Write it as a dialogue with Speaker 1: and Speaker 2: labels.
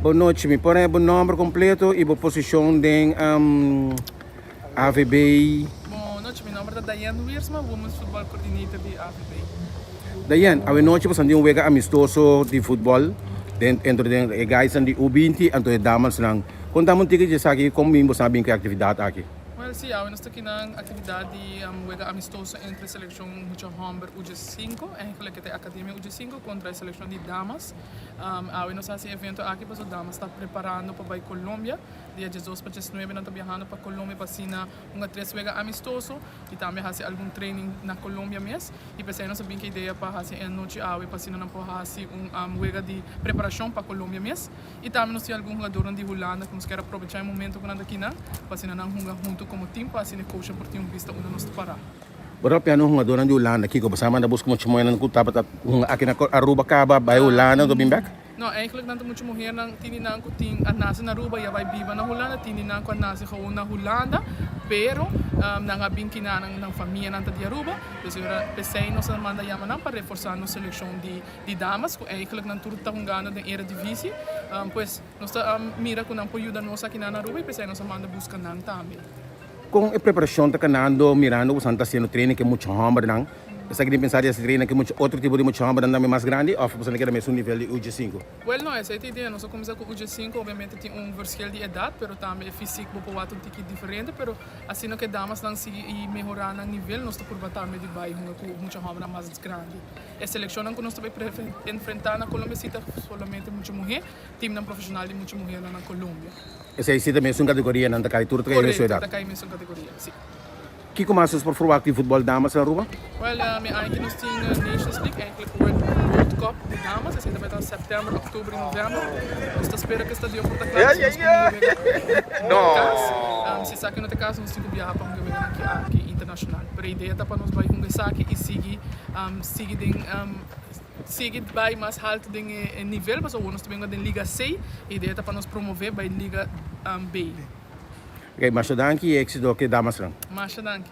Speaker 1: Boa noite, me põe o nome completo e a posição de AVB.
Speaker 2: Boa noite, meu nome é Diane Wiersma, Women's Football Coordinator de AVB.
Speaker 1: Diane, a noite você tem um jogo amistoso de futebol entre os guys de U20 e as damas. Contamos um pouquinho de aqui, como você sabe que atividade aqui.
Speaker 2: Well, sim, nós estamos aqui na atividade de amistoso entre a seleção Mucha Homber UG5 e a Academia UG5 contra a seleção de damas. Nós fazemos esse evento aqui para as damas está preparando para ir Colômbia. Dia 18 para 19 nós estamos viajando para Colômbia para assinar três jogos amistoso e também fazer algum training na Colômbia mesmo. E pensei nós sabemos que a ideia para fazer a noite para assinar fazer jogo de preparação para Colômbia mesmo. E também nós temos algum jogador de Holanda que nós queremos aproveitar o momento que nós estamos aqui para assinar junto como time para assinar coach por ter vista onde nós parar.
Speaker 1: Berapa yang nung ngadoran di Holanda kiko bersama na bus kung chimoy na kutapa ta akin na Aruba ka ba bay Holanda to bimbak?
Speaker 2: No, eigenlijk nanto muito morrer nang tininan ko ting anasa na Aruba ya vai biba na Holanda tininan ko anasa ko na Holanda pero nang abin kinanang ng família nanta de Aruba pessoa pensei nós manda yaman para reforçar nossa seleção de damas ko eigenlijk nan turta kung gano den Eredivisie pues nós mira ko nang poyuda nossa aqui na Aruba e pensei nós manda busca nang também.
Speaker 1: Com a preparação está canando mirando o Santa sendo treino que muito hambre não essa que pensar esse treino que muito outro tipo de muito hambre não é mais grande ou você quer mesmo nível de UG5
Speaker 2: well não essa é a ideia nós começamos com o UG5 obviamente tem verschil de idade pero também físico por outro tipo diferente pero assim não que damas não se melhorar no nível nós por batalha de bairro com muito hambre mais grande a seleção que nós também enfrentar na Colômbia cita somente muito mulher time não profissional de muito mulher na Colômbia
Speaker 1: essa é também uma categoria não da categoria que é mesmo idade
Speaker 2: da mesma categoria sim.
Speaker 1: Que começa por falar de futebol damas na Aruba?
Speaker 2: Well, eigenlijk nós temos Nations League, eigenlijk World Cup de damas, assim também está setembro, outubro e novembro. Nós estamos esperando que estadio por claro. Não. Se sabe que no caso nós temos que viajar para um jogo aqui internacional. Pero a ideia é para nós vai jogar aqui e seguir vai mais alto de nível, mas nós também na Liga C. A ideia é para nós promover para Liga B.
Speaker 1: Okay, mas danke, êxito que damas lang.
Speaker 2: Masha danke.